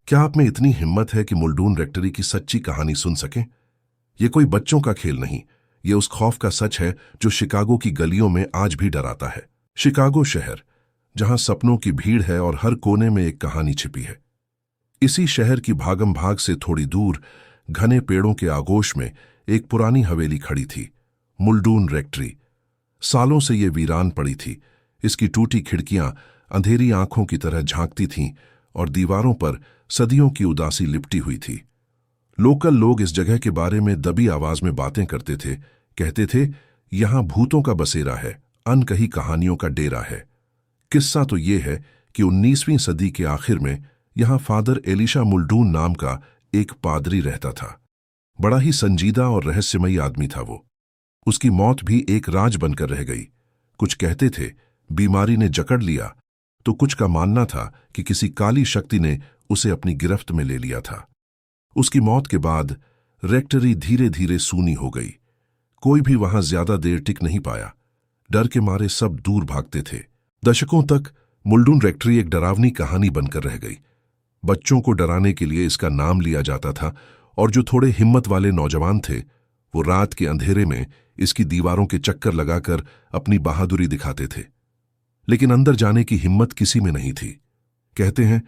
क्या आप में इतनी हिम्मत है कि मुल्डून रेक्टरी की सच्ची कहानी सुन सकें? ये कोई बच्चों का खेल नहीं, ये उस खौफ का सच है जो शिकागो की गलियों में आज भी डराता है। शिकागो शहर, जहां सपनों की भीड़ है और हर कोने में एक कहानी छिपी है। इसी शहर की भागम भाग से थोड़ी दूर, घने पेड़ों के आगोश में एक पुरानी हवेली खड़ी थी, मुल्डून रेक्टरी। सालों से ये वीरान पड़ी थी। इसकी टूटी खिड़कियां अंधेरी आंखों की तरह झांकती थीं और दीवारों पर सदियों की उदासी लिपटी हुई थी। लोकल लोग इस जगह के बारे में दबी आवाज में बातें करते थे। कहते थे, यहां भूतों का बसेरा है, अनकही कहानियों का डेरा है। किस्सा तो ये है कि 19वीं सदी के आखिर में यहां फादर एलिशा मुल्डून नाम का एक पादरी रहता था। बड़ा ही संजीदा और रहस्यमयी आदमी था वो। उसकी मौत भी एक राज बनकर रह गई। कुछ कहते थे बीमारी ने जकड़ लिया, तो कुछ का मानना था कि किसी काली शक्ति ने उसे अपनी गिरफ्त में ले लिया था। उसकी मौत के बाद रेक्टरी धीरे धीरे सूनी हो गई। कोई भी वहां ज्यादा देर टिक नहीं पाया। डर के मारे सब दूर भागते थे। दशकों तक मुल्डून रेक्टरी एक डरावनी कहानी बनकर रह गई। बच्चों को डराने के लिए इसका नाम लिया जाता था और जो थोड़े हिम्मत वाले नौजवान थे वो रात के अंधेरे में इसकी दीवारों के चक्कर लगाकर अपनी बहादुरी दिखाते थे। लेकिन अंदर जाने की हिम्मत किसी में नहीं थी। कहते हैं,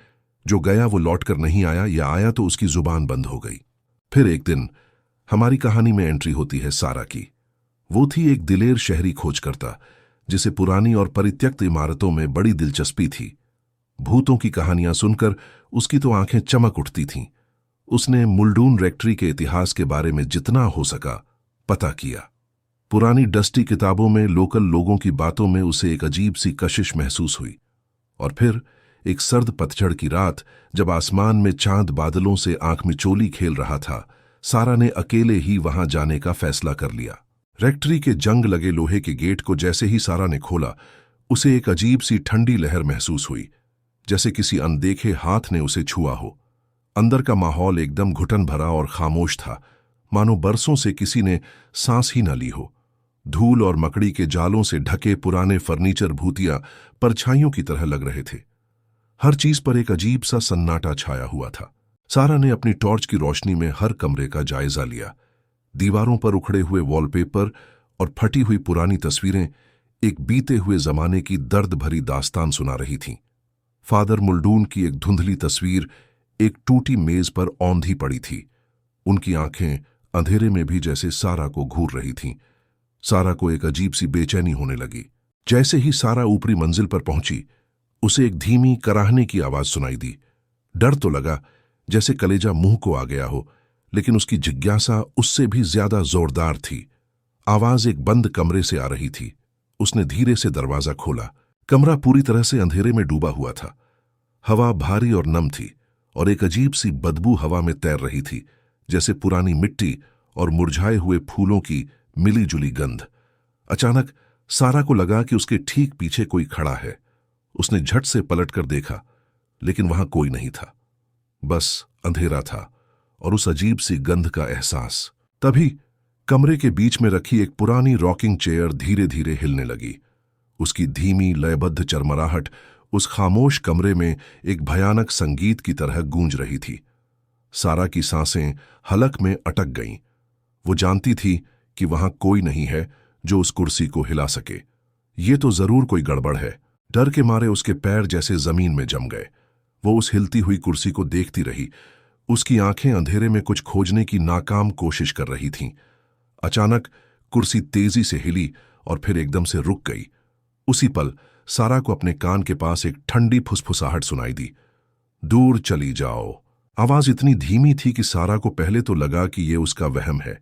जो गया वो लौटकर नहीं आया, या आया तो उसकी जुबान बंद हो गई। फिर एक दिन हमारी कहानी में एंट्री होती है सारा की। वो थी एक दिलेर शहरी खोजकर्ता जिसे पुरानी और परित्यक्त इमारतों में बड़ी दिलचस्पी थी। भूतों की कहानियां सुनकर उसकी तो आंखें चमक उठती थीं। उसने मुल्डून रेक्टरी के इतिहास के बारे में जितना हो सका पता किया। पुरानी डस्टी किताबों में, लोकल लोगों की बातों में उसे एक अजीब सी कशिश महसूस हुई। और फिर एक सर्द पतझड़ की रात, जब आसमान में चांद बादलों से आंख मिचोली खेल रहा था, सारा ने अकेले ही वहां जाने का फैसला कर लिया। रेक्टरी के जंग लगे लोहे के गेट को जैसे ही सारा ने खोला, उसे एक अजीब सी ठंडी लहर महसूस हुई, जैसे किसी अनदेखे हाथ ने उसे छुआ हो। अंदर का माहौल एकदम घुटन भरा और खामोश था, मानो बरसों से किसी ने सांस ही न ली हो। धूल और मकड़ी के जालों से ढके पुराने फर्नीचर भूतिया परछाइयों की तरह लग रहे थे। हर चीज पर एक अजीब सा सन्नाटा छाया हुआ था। सारा ने अपनी टॉर्च की रोशनी में हर कमरे का जायजा लिया। दीवारों पर उखड़े हुए वॉलपेपर और फटी हुई पुरानी तस्वीरें एक बीते हुए जमाने की दर्द भरी दास्तान सुना रही थीं। फादर मुल्डून की एक धुंधली तस्वीर एक टूटी मेज पर औंधी पड़ी थी। उनकी आंखें अंधेरे में भी जैसे सारा को घूर रही थीं। सारा को एक अजीब सी बेचैनी होने लगी। जैसे ही सारा ऊपरी मंजिल पर पहुंची, उसे एक धीमी कराहने की आवाज सुनाई दी। डर तो लगा, जैसे कलेजा मुंह को आ गया हो, लेकिन उसकी जिज्ञासा उससे भी ज्यादा जोरदार थी। आवाज एक बंद कमरे से आ रही थी। उसने धीरे से दरवाजा खोला। कमरा पूरी तरह से अंधेरे में डूबा हुआ था। हवा भारी और नम थी और एक अजीब सी बदबू हवा में तैर रही थी, जैसे पुरानी मिट्टी और मुरझाए हुए फूलों की मिली जुली गंध। अचानक सारा को लगा कि उसके ठीक पीछे कोई खड़ा है। उसने झट से पलटकर देखा, लेकिन वहां कोई नहीं था। बस अंधेरा था और उस अजीब सी गंध का एहसास। तभी कमरे के बीच में रखी एक पुरानी रॉकिंग चेयर धीरे धीरे हिलने लगी। उसकी धीमी लयबद्ध चरमराहट उस खामोश कमरे में एक भयानक संगीत की तरह गूंज रही थी। सारा की सांसें हलक में अटक गईं। वो जानती थी कि वहां कोई नहीं है जो उस कुर्सी को हिला सके। ये तो जरूर कोई गड़बड़ है। डर के मारे उसके पैर जैसे जमीन में जम गए। वो उस हिलती हुई कुर्सी को देखती रही। उसकी आंखें अंधेरे में कुछ खोजने की नाकाम कोशिश कर रही थीं। अचानक कुर्सी तेजी से हिली और फिर एकदम से रुक गई। उसी पल सारा को अपने कान के पास एक ठंडी फुसफुसाहट सुनाई दी। दूर चली जाओ। आवाज इतनी धीमी थी कि सारा को पहले तो लगा कि ये उसका वहम है,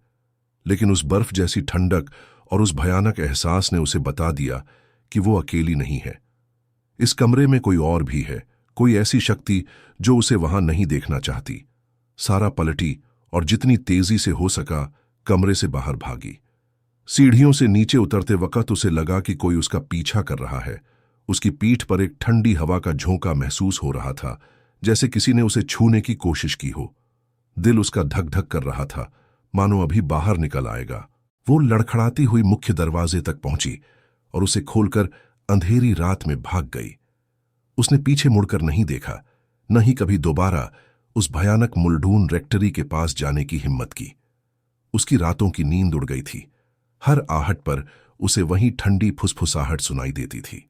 लेकिन उस बर्फ जैसी ठंडक और उस भयानक एहसास ने उसे बता दिया कि वो अकेली नहीं है। इस कमरे में कोई और भी है, कोई ऐसी शक्ति जो उसे वहां नहीं देखना चाहती। सारा पलटी और जितनी तेजी से हो सका कमरे से बाहर भागी। सीढ़ियों से नीचे उतरते वक्त उसे लगा कि कोई उसका पीछा कर रहा है। उसकी पीठ पर एक ठंडी हवा का झोंका महसूस हो रहा था, जैसे किसी ने उसे छूने की कोशिश की हो। दिल उसका धक धक कर रहा था, मानो अभी बाहर निकल आएगा। वो लड़खड़ाती हुई मुख्य दरवाजे तक पहुंची और उसे खोलकर अंधेरी रात में भाग गई। उसने पीछे मुड़कर नहीं देखा, न ही कभी दोबारा उस भयानक मुल्डून रेक्टरी के पास जाने की हिम्मत की। उसकी रातों की नींद उड़ गई थी। हर आहट पर उसे वहीं ठंडी फुसफुसाहट सुनाई देती थी।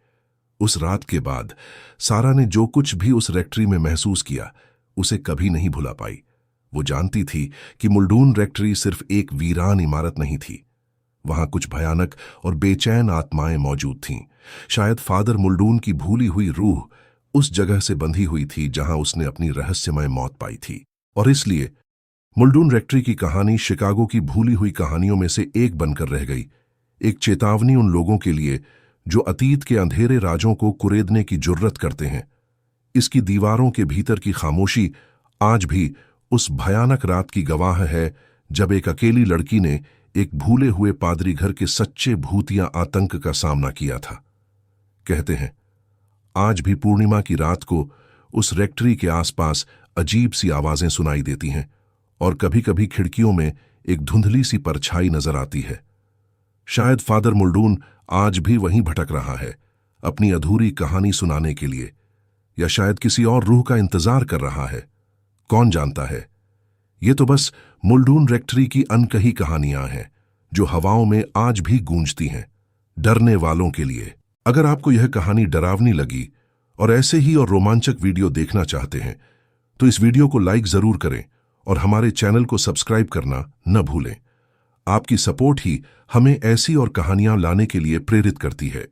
उस रात के बाद सारा ने जो कुछ भी उस रेक्टरी में महसूस किया उसे कभी नहीं भुला पाई। वो जानती थी कि मुल्डून रेक्टरी सिर्फ एक वीरान इमारत नहीं थी। वहां कुछ भयानक और बेचैन आत्माएं मौजूद थीं। शायद फादर मुल्डून की भूली हुई रूह उस जगह से बंधी हुई थी जहां उसने अपनी रहस्यमय मौत पाई थी। और इसलिए मुल्डून रेक्टरी की कहानी शिकागो की भूली हुई कहानियों में से एक बनकर रह गई, एक चेतावनी उन लोगों के लिए जो अतीत के अंधेरे राजों को कुरेदने की जुर्रत करते हैं। इसकी दीवारों के भीतर की खामोशी आज भी उस भयानक रात की गवाह है जब एक अकेली लड़की ने एक भूले हुए पादरी घर के सच्चे भूतिया आतंक का सामना किया था। कहते हैं आज भी पूर्णिमा की रात को उस रेक्टरी के आसपास अजीब सी आवाजें सुनाई देती हैं और कभी-कभी खिड़कियों में एक धुंधली सी परछाई नजर आती है। शायद फादर मुल्डून आज भी वहीं भटक रहा है, अपनी अधूरी कहानी सुनाने के लिए, या शायद किसी और रूह का इंतजार कर रहा है। कौन जानता है। ये तो बस मुल्डून रेक्टरी की अनकही कहानियां हैं जो हवाओं में आज भी गूंजती हैं, डरने वालों के लिए। अगर आपको यह कहानी डरावनी लगी और ऐसे ही और रोमांचक वीडियो देखना चाहते हैं तो इस वीडियो को लाइक जरूर करें और हमारे चैनल को सब्सक्राइब करना न भूलें। आपकी सपोर्ट ही हमें ऐसी और कहानियां लाने के लिए प्रेरित करती है।